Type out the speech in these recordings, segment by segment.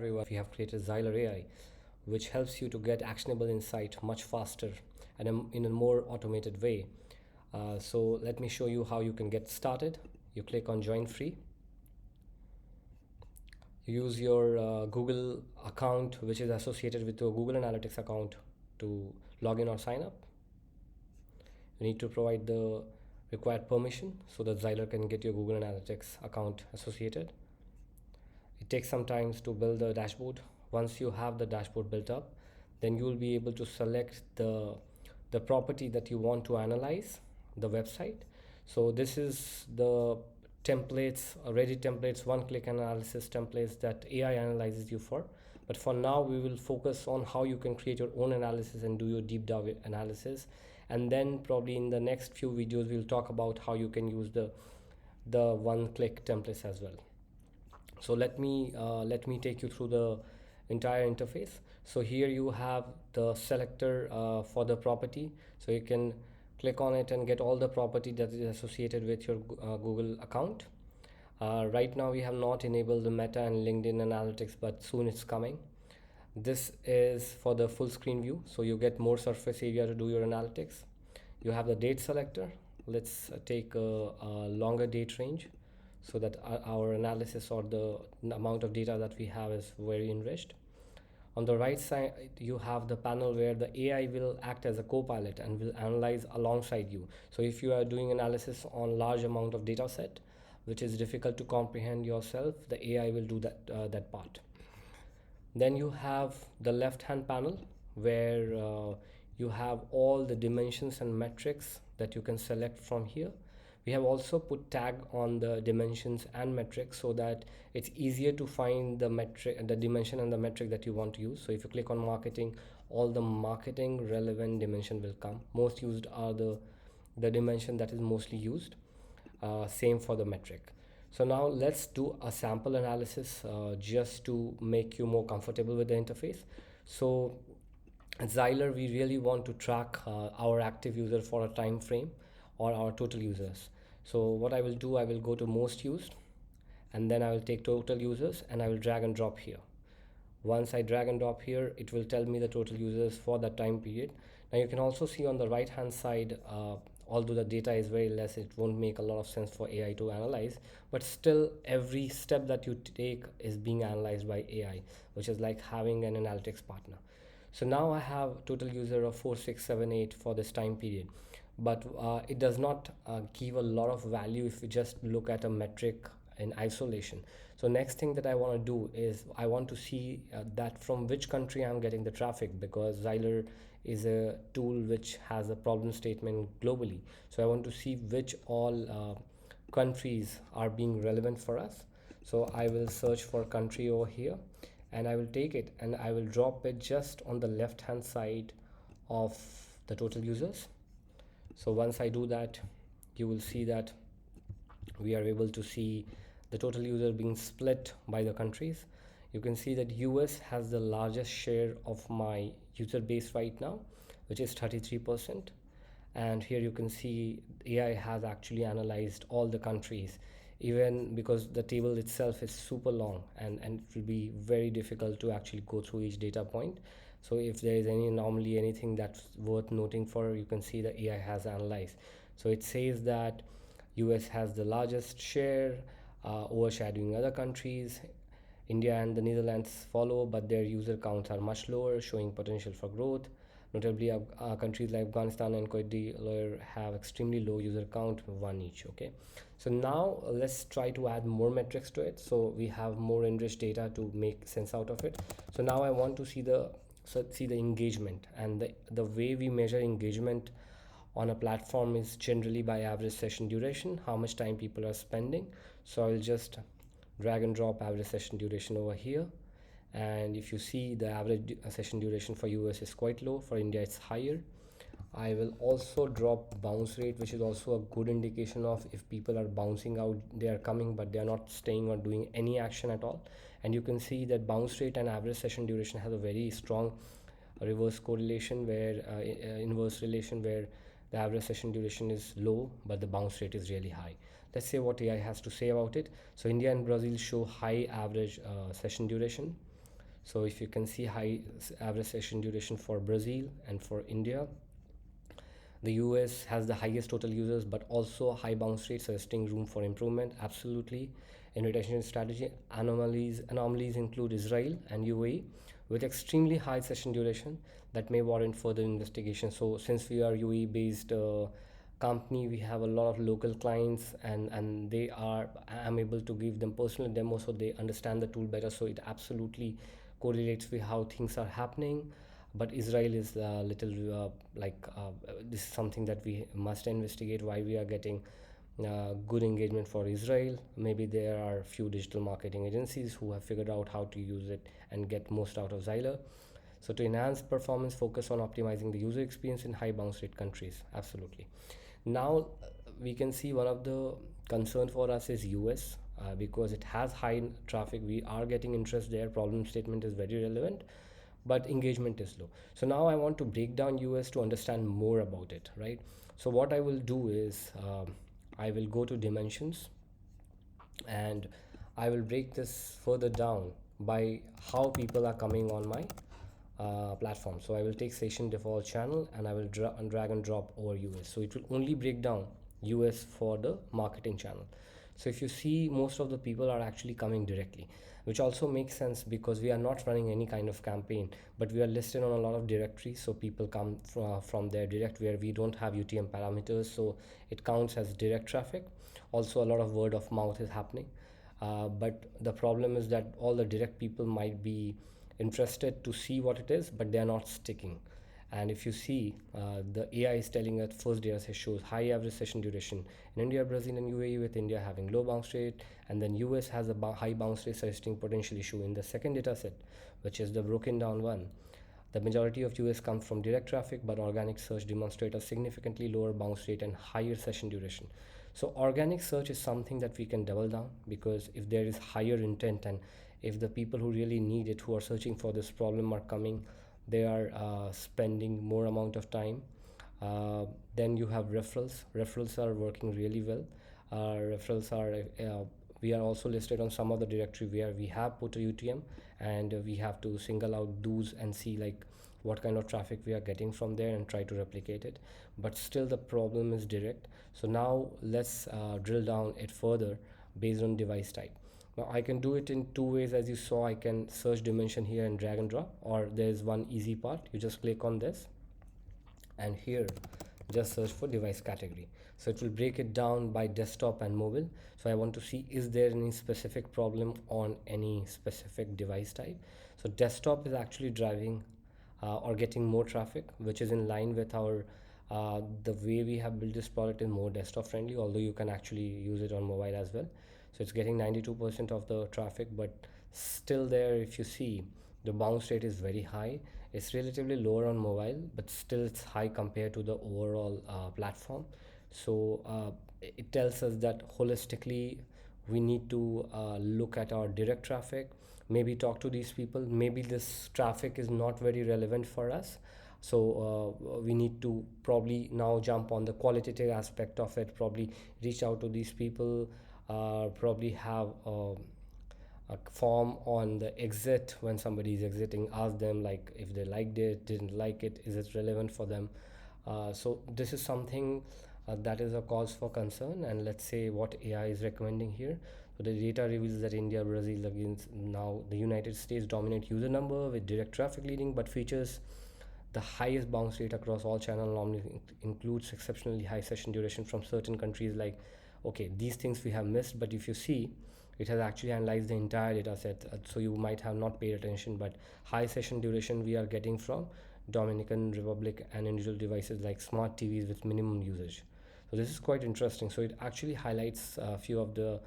everyone. We have created Zyler AI, which helps you to get actionable insight much faster and in a more automated way. So let me show you how you can get started. You click on join free. You use your Google account, which is associated with your Google Analytics account, to log in or sign up. You need to provide the required permission so that Zyler can get your Google Analytics account associated. It takes some time to build the dashboard. Once you have the dashboard built up, then you will be able to select the property that you want to analyze, the website. So this is the templates, ready templates, one-click analysis templates that AI analyzes you for. But for now, we will focus on how you can create your own analysis and do your deep dive analysis. And then probably in the next few videos, we'll talk about how you can use the one-click templates as well. So let me take you through the entire interface. So here you have the selector for the property, so you can click on it and get all the property that is associated with your Google account. Right now we have not enabled the Meta and LinkedIn analytics, but soon it's coming. This is for the full screen view, so you get more surface area to do your analytics. You have the date selector. Let's take a longer date range so that our analysis or the amount of data that we have is very enriched. On the right side, you have the panel where the AI will act as a co-pilot and will analyze alongside you. So if you are doing analysis on large amount of data set, which is difficult to comprehend yourself, the AI will do that part. Then you have the left hand panel where you have all the dimensions and metrics that you can select from here. We have also put tag on the dimensions and metrics so that it's easier to find the metric, the dimension and the metric that you want to use. So if you click on marketing, all the marketing relevant dimension will come. Most used are the dimension that is mostly used. Same for the metric. So now let's do a sample analysis just to make you more comfortable with the interface. So at Zyler, we really want to track our active user for a time frame or our total users. So what I will do, I will go to most used, and then I will take total users and I will drag and drop here. Once I drag and drop here, it will tell me the total users for that time period. Now you can also see on the right hand side, although the data is very less, it won't make a lot of sense for AI to analyze, but still every step that you take is being analyzed by AI, which is like having an analytics partner. So now I have total user of 4678 for this time period, but it does not give a lot of value if you just look at a metric in isolation. So next thing that I want to do is I want to see that from which country I'm getting the traffic, because Zyler is a tool which has a problem statement globally. So I want to see which all countries are being relevant for us. So I will search for country over here and I will take it and I will drop it just on the left hand side of the total users. So once I do that, you will see that we are able to see the total user being split by the countries. You can see that US has the largest share of my user base right now, which is 33%. And here you can see AI has actually analyzed all the countries, even because the table itself is super long and it will be very difficult to actually go through each data point. So if there is any anomaly, anything that's worth noting for, you can see the AI has analyzed. So it says that US has the largest share, overshadowing other countries. India and the Netherlands follow, but their user counts are much lower, showing potential for growth. Notably, countries like Afghanistan and Cote d'Ivoire have extremely low user count, one each. Okay, so now let's try to add more metrics to it, so we have more enriched data to make sense out of it. So now I want to see the engagement, and the way we measure engagement on a platform is generally by average session duration, how much time people are spending. So I'll just drag and drop average session duration over here, and if you see, the average session duration for US is quite low, for India it's higher. I will also drop bounce rate, which is also a good indication of if people are bouncing out, they are coming but they are not staying or doing any action at all. And you can see that bounce rate and average session duration has a very strong reverse correlation, where inverse relation, where the average session duration is low but the bounce rate is really high. Let's say what AI has to say about it. So India and Brazil show high average session duration, So if you can see high average session duration for Brazil and for India, the US has the highest total users, but also high bounce rate, suggesting room for improvement. Absolutely. In retention strategy, anomalies include Israel and UAE with extremely high session duration that may warrant further investigation. So, since we are UAE based company, we have a lot of local clients, and they are I'm able to give them personal demos so they understand the tool better. So it absolutely correlates with how things are happening. But Israel is a little this is something that we must investigate, why we are getting good engagement for Israel. Maybe there are few digital marketing agencies who have figured out how to use it and get most out of Zyler. So to enhance performance, focus on optimizing the user experience in high bounce rate countries. Absolutely. Now we can see one of the concern for us is US, because it has high traffic. We are getting interest there. Problem statement is very relevant, but engagement is low. So now I want to break down US to understand more about it, right? So what I will do is I will go to dimensions, and I will break this further down by how people are coming on my platform. So I will take session default channel, and I will drag and drop over US. So it will only break down US for the marketing channel. So if you see, most of the people are actually coming directly, which also makes sense because we are not running any kind of campaign, but we are listed on a lot of directories. So people come from their direct, where we don't have UTM parameters. So it counts as direct traffic. Also, a lot of word of mouth is happening. But the problem is that all the direct people might be interested to see what it is, but they are not sticking. And if you see, the AI is telling us first data set shows high average session duration in India, Brazil, and UAE, with India having low bounce rate, and then US has a high bounce rate, suggesting potential issue. In the second data set, which is the broken down one, the majority of US comes from direct traffic, but organic search demonstrates a significantly lower bounce rate and higher session duration. So organic search is something that we can double down, because if there is higher intent, and if the people who really need it, who are searching for this problem, are coming, they are spending more amount of time. Then you have referrals. Referrals are working really well. Referrals are we are also listed on some of the directory where we have put a UTM, and we have to single out those and see like what kind of traffic we are getting from there and try to replicate it. But still the problem is direct. So now let's drill down it further based on device type. Now I can do it in two ways. As you saw, I can search dimension here and drag and drop, or there's one easy part. You just click on this, and here just search for device category. So it will break it down by desktop and mobile. So I want to see, is there any specific problem on any specific device type. So desktop is actually driving or getting more traffic, which is in line with our the way we have built this product is more desktop friendly, although you can actually use it on mobile as well. So it's getting 92% of the traffic, but still there, if you see, the bounce rate is very high. It's relatively lower on mobile, but still it's high compared to the overall platform. So it tells us that holistically we need to look at our direct traffic, maybe talk to these people. Maybe this traffic is not very relevant for us, so we need to probably now jump on the qualitative aspect of it, probably reach out to these people, probably have a form on the exit. When somebody is exiting, ask them like if they liked it, didn't like it, is it relevant for them. So this is something that is a cause for concern. And let's say what AI is recommending here. So the data reveals that India, Brazil, against now the United States dominate user number with direct traffic leading, but features the highest bounce rate across all channel. Normally includes exceptionally high session duration from certain countries. Like, okay, these things we have missed, but if you see, it has actually analyzed the entire data set. So you might have not paid attention, but high session duration we are getting from Dominican Republic and individual devices like smart TVs with minimum usage. So this is quite interesting. So it actually highlights a few of the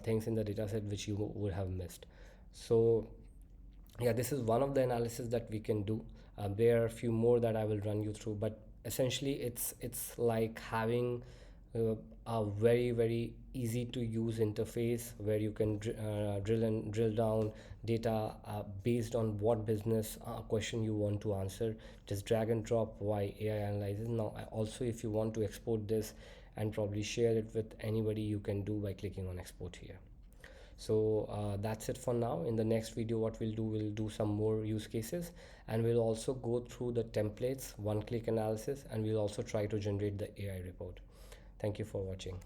things in the data set which you would have missed. So yeah, this is one of the analysis that we can do. There are a few more that I will run you through, but essentially it's like having a very easy to use interface where you can drill down data based on what business question you want to answer. Just drag and drop why AI analyzes. Now also, if you want to export this and probably share it with anybody, you can do by clicking on export here. So that's it for now. In the next video, what we'll do some more use cases, and we'll also go through the templates, one-click analysis, and we'll also try to generate the AI report. Thank you for watching.